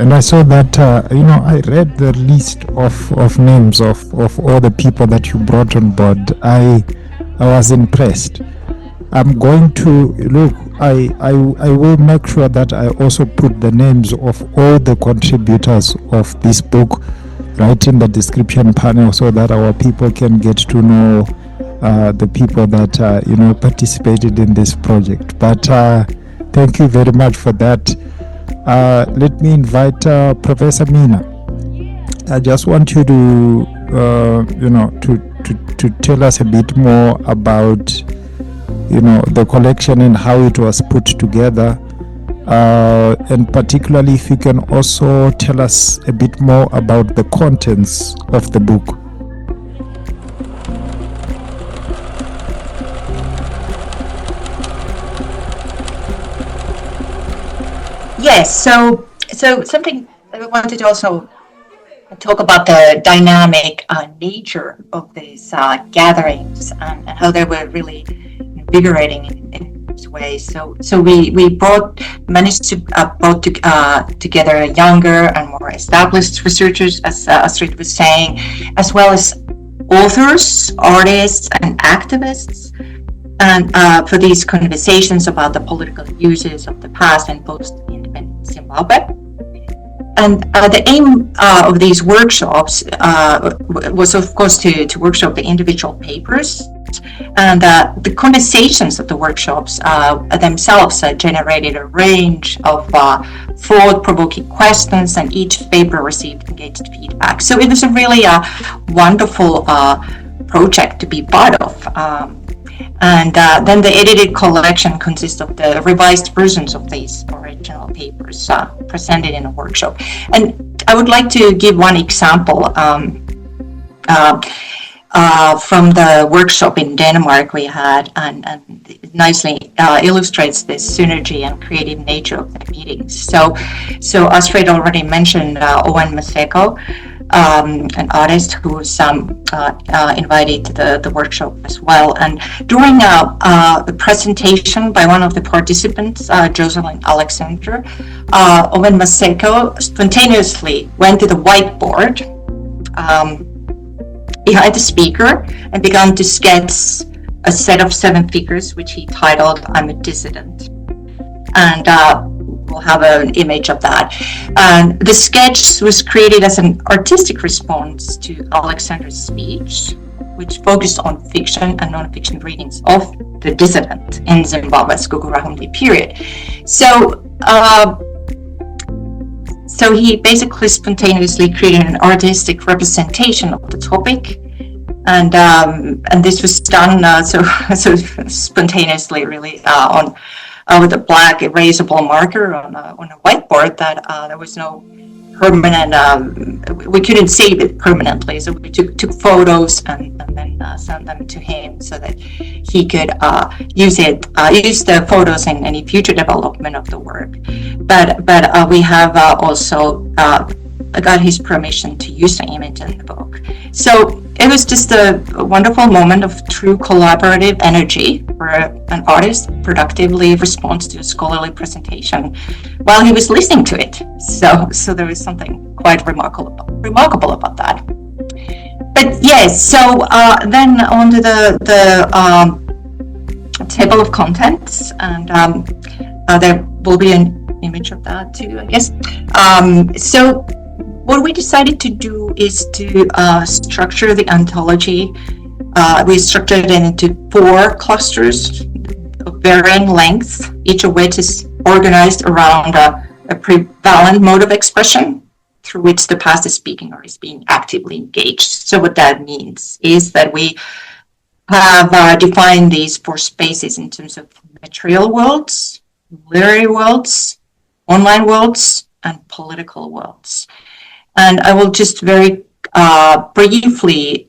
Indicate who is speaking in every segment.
Speaker 1: And I saw that, I read the list of names of all the people that you brought on board. I was impressed. I'm going to look. I will make sure that I also put the names of all the contributors of this book right in the description panel, so that our people can get to know the people that participated in this project. But thank you very much for that. Let me invite Professor Minna. I just want you to to tell us a bit more about the collection and how it was put together, and particularly if you can also tell us a bit more about the contents of the book.
Speaker 2: Yes, so something I wanted to also talk about the dynamic nature of these gatherings and how they were really invigorating in this way. So we managed to brought together younger and more established researchers, as Astrid was saying, as well as authors, artists, and activists, and for these conversations about the political uses of the past and post-independent Zimbabwe. And the aim of these workshops was, of course, to workshop the individual papers. And the conversations of the workshops themselves generated a range of thought-provoking questions, and each paper received engaged feedback. So it was a really wonderful project to be part of. And then the edited collection consists of the revised versions of these original papers presented in a workshop. And I would like to give one example from the workshop in Denmark we had, and it nicely illustrates this synergy and creative nature of the meetings. So Astrid already mentioned Owen Maseko, an artist who was invited to the workshop as well. And during the presentation by one of the participants, Jocelyn Alexander, Owen Maseko spontaneously went to the whiteboard behind the speaker and began to sketch a set of 7 figures, which he titled "I'm a Dissident." And we'll have an image of that. And the sketch was created as an artistic response to Alexander's speech, which focused on fiction and non-fiction readings of the dissident in Zimbabwe's Gugurahumdi period. So he basically spontaneously created an artistic representation of the topic, and this was done so spontaneously, really, on with a black erasable marker on a whiteboard that there was no permanent. We couldn't save it permanently, so we took photos and then sent them to him so that he could use the photos in any future development of the work. But we have also got his permission to use the image in the book. So it was just a wonderful moment of true collaborative energy where an artist productively responds to a scholarly presentation while he was listening to it. So there was something quite remarkable about that. But yes, so then on to the table of contents, and there will be an image of that too, I guess. So what we decided to do is to structure the anthology. We structured it into 4 clusters of varying lengths, each of which is organized around a prevalent mode of expression through which the past is speaking or is being actively engaged. So what that means is that we have defined these 4 spaces in terms of material worlds, literary worlds, online worlds, and political worlds. And I will just very briefly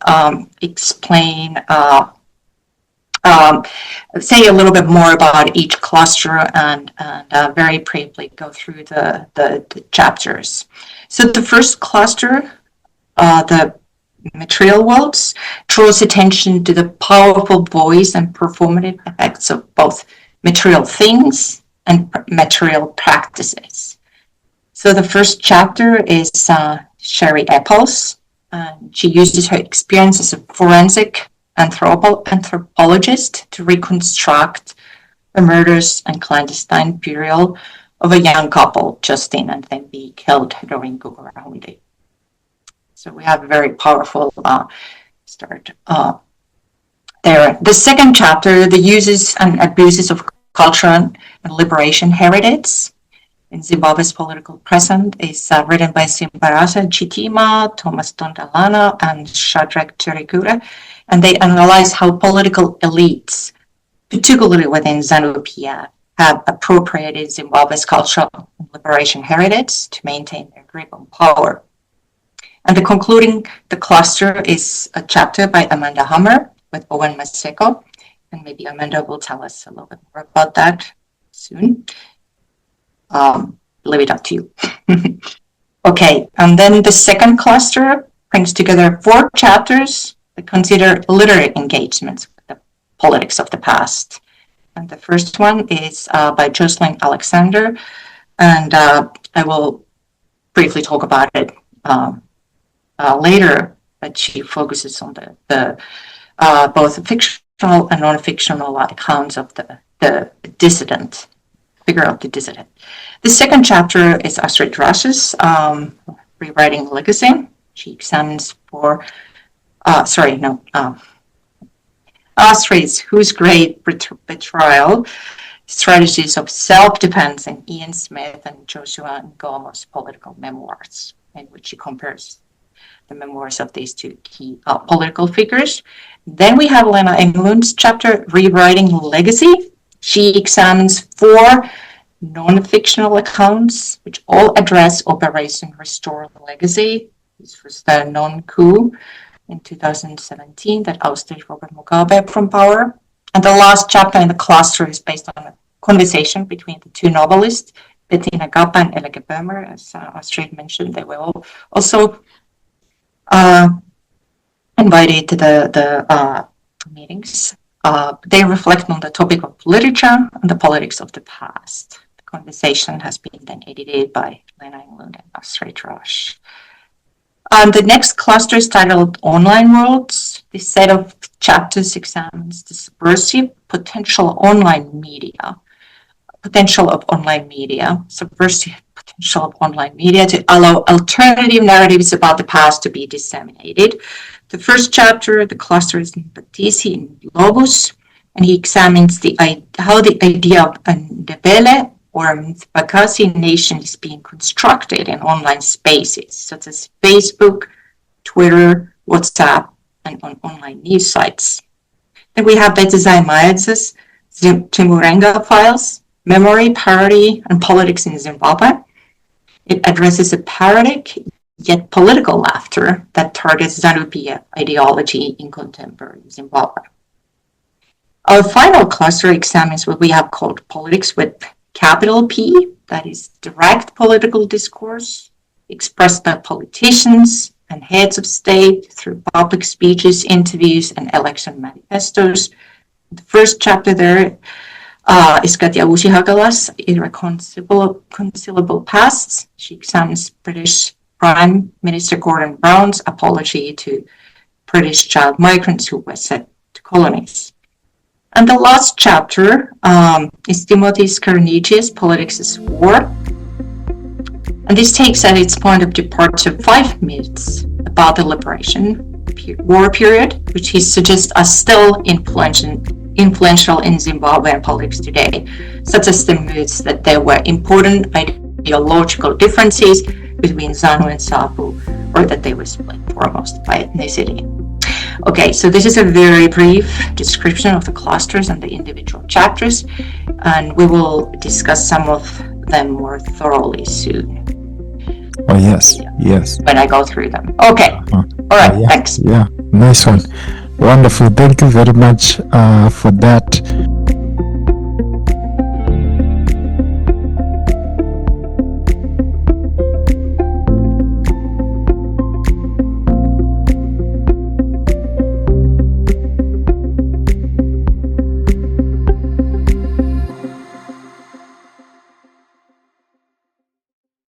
Speaker 2: explain, say a little bit more about each cluster, and very briefly go through the chapters. So the first cluster, the material worlds, draws attention to the powerful voice and performative effects of both material things and material practices. So the first chapter is Sherry Eppels. She uses her experience as a forensic anthropologist to reconstruct the murders and clandestine burial of a young couple, Justin and Thembi, killed during Gugurahuli. So we have a very powerful start there. The second chapter, the uses and abuses of cultural and liberation heritage in Zimbabwe's political present, is written by Simbarasa Chitima, Thomas Dondalana, and Shadrach Chirikura, and they analyze how political elites, particularly within ZANU-PF, have appropriated Zimbabwe's cultural and liberation heritage to maintain their grip on power. And the concluding the cluster is a chapter by Amanda Hammar with Owen Maseko, and maybe Amanda will tell us a little bit more about that soon. Leave it up to you. Okay, and then the second cluster brings together 4 chapters that consider literary engagements with the politics of the past. And the first one is by Jocelyn Alexander, and I will briefly talk about it later, but she focuses on the both fictional and non-fictional accounts of the dissident, figure of the dissident. The second chapter is Astrid Rasch's Rewriting Legacy. She examines Astrid's Whose Great Betrayal, Strategies of Self-Defense in Ian Smith and Joshua Ngomo's political memoirs, in which she compares the memoirs of these 2 key political figures. Then we have Lena Englund's chapter, Rewriting Legacy. She examines 4 non-fictional accounts, which all address Operation Restore the Legacy. This was the non-coup in 2017 that ousted Robert Mugabe from power. And the last chapter in the cluster is based on a conversation between the 2 novelists, Bettina Gappa and Elke Böhmer. As Astrid mentioned, they were also invited to the meetings. They reflect on the topic of literature and the politics of the past. The conversation has been then edited by Lena Englund and Astrid Rasch. The next cluster is titled Online Worlds. This set of chapters examines the subversive potential of online media to allow alternative narratives about the past to be disseminated. The first chapter, the cluster is in Batisi in Globus, and he examines how the idea of a Ndebele or Mthibakasi nation is being constructed in online spaces, such as Facebook, Twitter, WhatsApp, and on online news sites. Then we have Betezai Maedz's Chimurenga Files, Memory, Parody, and Politics in Zimbabwe. It addresses a parodic yet political laughter that targets ZANU-PF ideology in contemporary Zimbabwe. Our final cluster examines what we have called politics with capital P, that is direct political discourse expressed by politicians and heads of state through public speeches, interviews, and election manifestos. The first chapter there is Katja Uusihakala's Irreconcilable Pasts. She examines British Prime Minister Gordon Brown's apology to British child migrants who were sent to colonies. And the last chapter is Timothy Skarnichi's Politics is War. And this takes at its point of departure 5 myths about the liberation war period, which he suggests are still influential in Zimbabwean politics today, such as the myths that there were important ideological differences between ZANU and SAPU, or that they were split foremost by ethnicity. Okay, so this is a very brief description of the clusters and the individual chapters, and we will discuss some of them more thoroughly soon.
Speaker 1: Oh, yes, yes.
Speaker 2: When I go through them. Okay, all right,
Speaker 1: yeah,
Speaker 2: thanks.
Speaker 1: Yeah, nice one. Wonderful. Thank you very much for that.